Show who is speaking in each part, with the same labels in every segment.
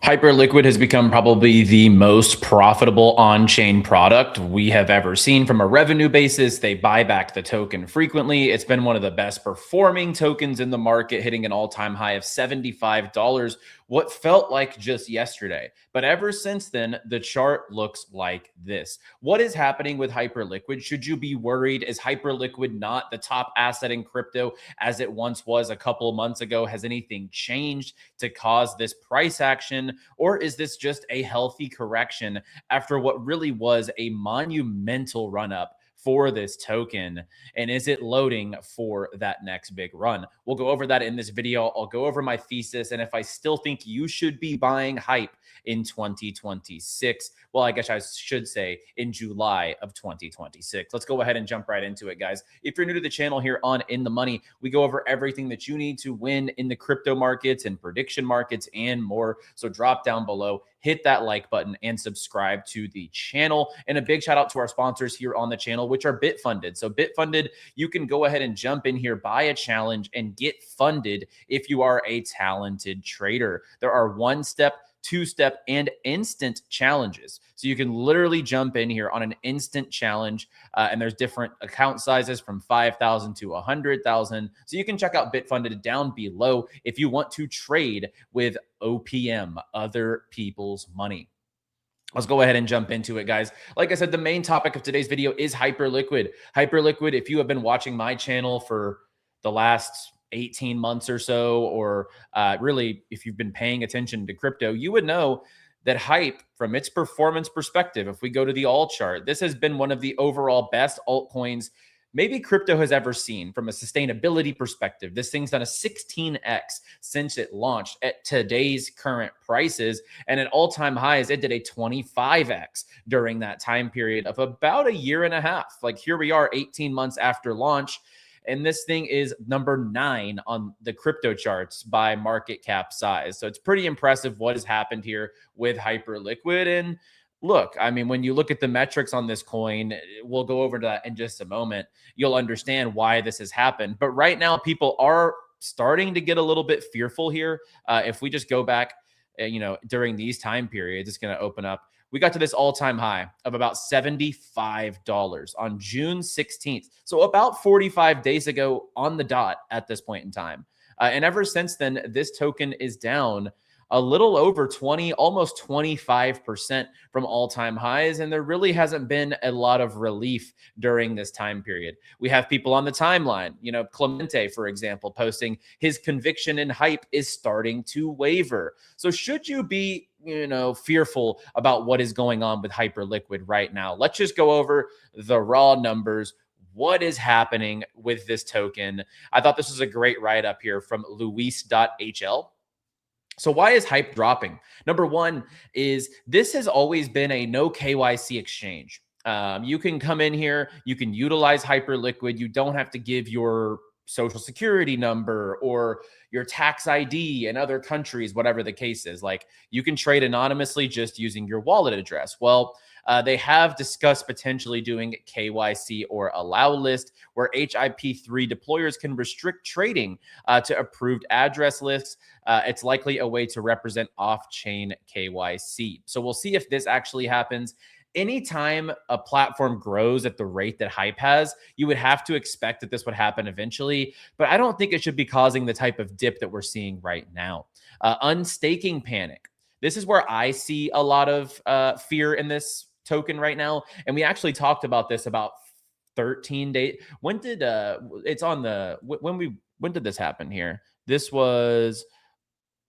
Speaker 1: Hyperliquid has become probably the most profitable on-chain product we have ever seen from a revenue basis. They buy back the token frequently. It's been one of the best performing tokens in the market, hitting an all-time high of $75, what felt like just yesterday. But ever since then, the chart looks like this. What is happening with Hyperliquid? Should you be worried? Is Hyperliquid not the top asset in crypto as it once was a couple of months ago? Has anything changed to cause this price action? Or is this just a healthy correction after what really was a monumental run up for this token? And is it loading for that next big run? We'll go over that in this video. I'll go over my thesis and if I still think you should be buying hype in 2026. Well, I guess I should say in July of 2026. Let's go ahead and jump right into it, guys. If you're new to the channel here on In the Money, we go over everything that you need to win in the crypto markets and prediction markets and more. So drop down below, hit that like button and subscribe to the channel. And a big shout out to our sponsors here on the channel, which are Bitfunded. So Bitfunded, you can go ahead and jump in here, buy a challenge and get funded if you are a talented trader. There are 1-step, 2-step, and instant challenges. So you can literally jump in here on an instant challenge, and there's different account sizes from 5,000 to 100,000. So you can check out Bitfunded down below if you want to trade with OPM, other people's money. Let's go ahead and jump into it, guys. Like I said, the main topic of today's video is Hyperliquid. Hyperliquid, if you have been watching my channel for the last 18 months or so, or really, if you've been paying attention to crypto, you would know that hype, from its performance perspective, if we go to the alt chart, this has been one of the overall best altcoins maybe crypto has ever seen from a sustainability perspective. This thing's done a 16x since it launched at today's current prices, and at all-time highs, it did a 25x during that time period of about a year and a half. Like here we are 18 months after launch, and this thing is number 9 on the crypto charts by market cap size. So it's pretty impressive what has happened here with Hyperliquid. And look, I mean, when you look at the metrics on this coin, we'll go over that in just a moment. You'll understand why this has happened. But right now, people are starting to get a little bit fearful here. If we just go back, during these time periods, it's going to open up. We got to this all-time high of about $75 on June 16th. So about 45 days ago on the dot at this point in time. And ever since then, this token is down a little over 20, almost 25% from all-time highs. And there really hasn't been a lot of relief during this time period. We have people on the timeline, Clemente, for example, posting his conviction in hype is starting to waver. So should you be fearful about what is going on with Hyperliquid right now? Let's just go over the raw numbers. What is happening with this token? I thought this was a great write-up here from 𝗬𝗎𝗏. So why is hype dropping? Number one is this has always been a no KYC exchange. You can come in here, you can utilize Hyperliquid. You don't have to give your social security number or your tax ID in other countries, whatever the case is. Like you can trade anonymously just using your wallet address. Well, they have discussed potentially doing KYC or allow list where HIP-3 deployers can restrict trading to approved address lists. It's likely a way to represent off-chain KYC. So we'll see if this actually happens. Anytime a platform grows at the rate that hype has, you would have to expect that this would happen eventually, but I don't think it should be causing the type of dip that we're seeing right now. Unstaking panic. This is where I see a lot of fear in this token right now. And we actually talked about this about 13 days. When did when did this happen here? This was,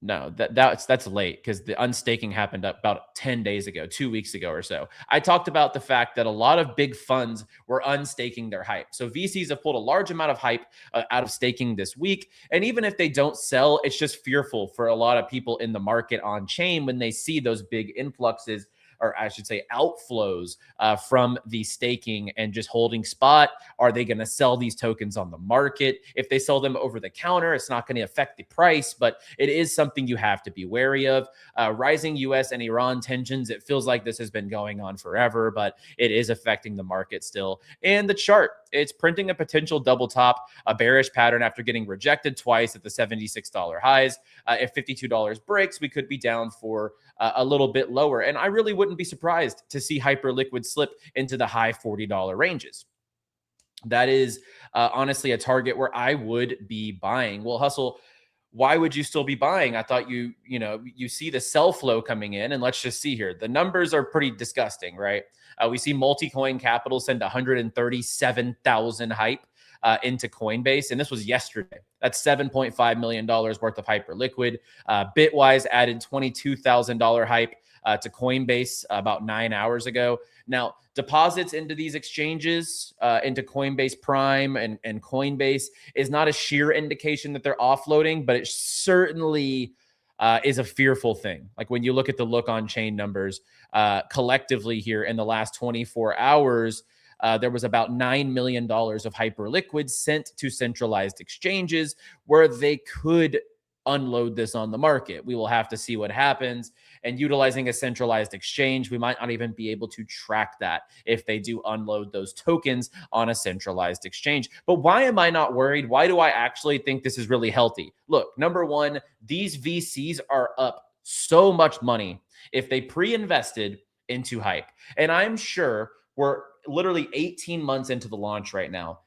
Speaker 1: no, that's late because the unstaking happened about 10 days ago, 2 weeks ago or so. I talked about the fact that a lot of big funds were unstaking their hype. So VCs have pulled a large amount of hype out of staking this week. And even if they don't sell, it's just fearful for a lot of people in the market on chain when they see those big influxes, or I should say outflows from the staking and just holding spot. Are they going to sell these tokens on the market? If they sell them over the counter, it's not going to affect the price, but it is something you have to be wary of. Rising US and Iran tensions, it feels like this has been going on forever, but it is affecting the market still. And the chart, It's printing a potential double top, a bearish pattern after getting rejected twice at the $76 highs. If $52 breaks, we could be down for a little bit lower. And I really wouldn't be surprised to see Hyperliquid slip into the high $40 ranges. That is honestly a target where I would be buying. Well, Hustle, why would you still be buying? I thought you see the sell flow coming in, and let's just see here. The numbers are pretty disgusting, right? We see Multicoin Capital send 137,000 hype into Coinbase, and this was yesterday. That's $7.5 million worth of Hyperliquid. Bitwise added $22,000 hype to Coinbase about 9 hours ago. Now, deposits into these exchanges, into Coinbase Prime and Coinbase, is not a sheer indication that they're offloading, but it certainly is a fearful thing. Like when you look at the look on chain numbers collectively here in the last 24 hours, there was about $9 million of Hyperliquid sent to centralized exchanges where they could unload this on the market. We will have to see what happens. And utilizing a centralized exchange, we might not even be able to track that if they do unload those tokens on a centralized exchange. But why am I not worried? Why do I actually think this is really healthy? Look, number one, these VCs are up so much money if they pre-invested into hype. And I'm sure we're literally 18 months into the launch right now.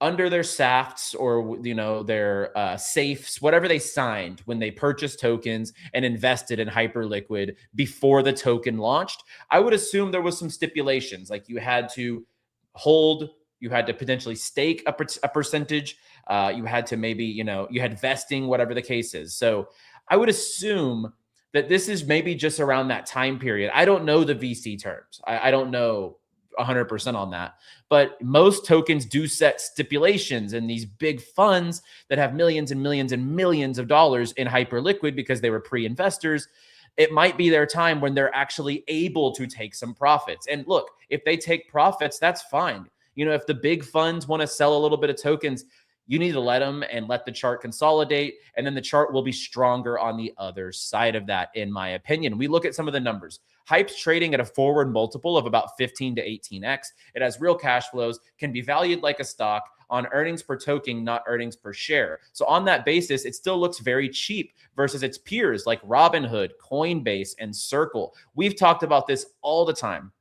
Speaker 1: Under their SAFTs or their safes, whatever they signed when they purchased tokens and invested in Hyperliquid before the token launched, I would assume there was some stipulations, like you had to hold, you had to potentially stake a percentage, you had to maybe you had vesting, whatever the case is. So I would assume that this is maybe just around that time period. I don't know the VC terms. I don't know 100% on that, but most tokens do set stipulations, and these big funds that have millions and millions and millions of dollars in Hyperliquid because they were pre-investors, it might be their time when they're actually able to take some profits. And look, if they take profits, that's fine. If the big funds want to sell a little bit of tokens, you need to let them and let the chart consolidate, and then the chart will be stronger on the other side of that, in my opinion. We look at some of the numbers. Hype's trading at a forward multiple of about 15 to 18x. It has real cash flows, can be valued like a stock on earnings per token, not earnings per share. So on that basis, it still looks very cheap versus its peers like Robinhood, Coinbase, and Circle. We've talked about this all the time.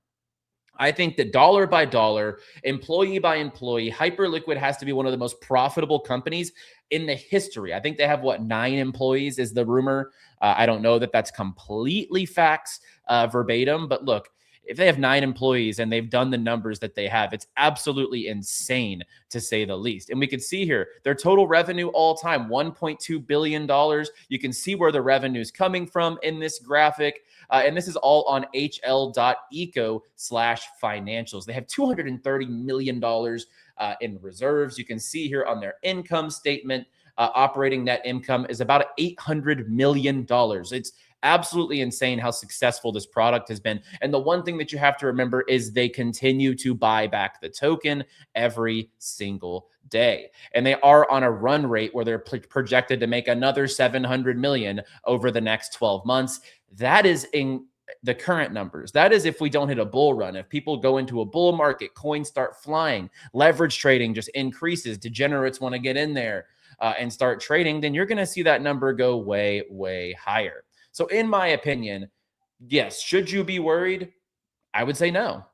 Speaker 1: I think that dollar by dollar, employee by employee, Hyperliquid has to be one of the most profitable companies in the history. I think they have, 9 employees is the rumor. I don't know that that's completely facts verbatim, but look, if they have 9 employees and they've done the numbers that they have, it's absolutely insane to say the least. And we can see here their total revenue all time, $1.2 billion. You can see where the revenue is coming from in this graphic. And this is all on hl.eco/financials. They have $230 million in reserves. You can see here on their income statement, operating net income is about $800 million. It's absolutely insane how successful this product has been. And the one thing that you have to remember is they continue to buy back the token every single day. And they are on a run rate where they're projected to make another 700 million over the next 12 months. That is in the current numbers. That is if we don't hit a bull run. If people go into a bull market, coins start flying, leverage trading just increases, degenerates want to get in there and start trading, then you're going to see that number go way, way higher. So in my opinion, yes, should you be worried? I would say no.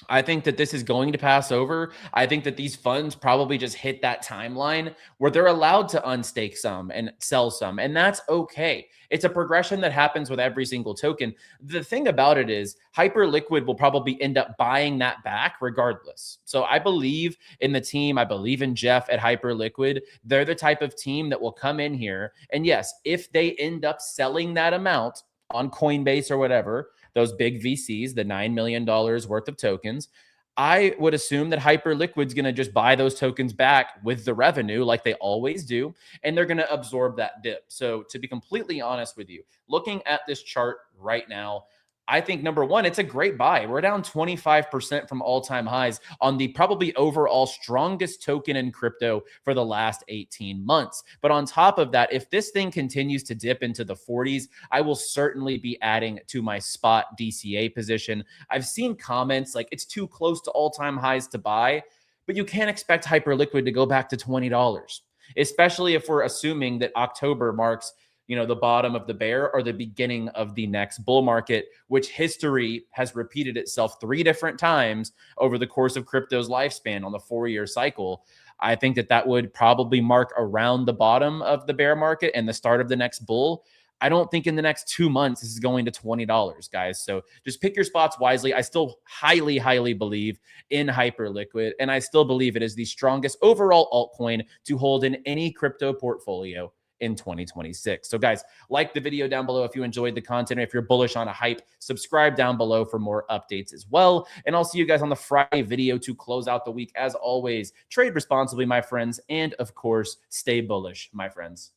Speaker 1: I think that this is going to pass over. I think that these funds probably just hit that timeline where they're allowed to unstake some and sell some, and that's okay. It's a progression that happens with every single token. The thing about it is Hyperliquid will probably end up buying that back regardless. So I believe in the team. I believe in Jeff at Hyperliquid. They're the type of team that will come in here, and yes, if they end up selling that amount on Coinbase or whatever, those big VCs, the $9 million worth of tokens, I would assume that Hyperliquid's going to just buy those tokens back with the revenue like they always do, and they're going to absorb that dip. So to be completely honest with you, looking at this chart right now, I think, number one, it's a great buy. We're down 25% from all-time highs on the probably overall strongest token in crypto for the last 18 months. But on top of that, if this thing continues to dip into the 40s, I will certainly be adding to my spot DCA position. I've seen comments like it's too close to all-time highs to buy. but you can't expect Hyperliquid to go back to $20, especially if we're assuming that October marks, the bottom of the bear or the beginning of the next bull market, which history has repeated itself 3 different times over the course of crypto's lifespan on the 4-year cycle. I think that would probably mark around the bottom of the bear market and the start of the next bull. I don't think in the next 2 months this is going to $20, guys. So just pick your spots wisely. I still highly, highly believe in Hyperliquid, and I still believe it is the strongest overall altcoin to hold in any crypto portfolio in 2026. So guys, like the video down below if you enjoyed the content, or if you're bullish on a hype, subscribe down below for more updates as well. And I'll see you guys on the Friday video to close out the week. As always, trade responsibly, my friends, and of course, stay bullish, my friends.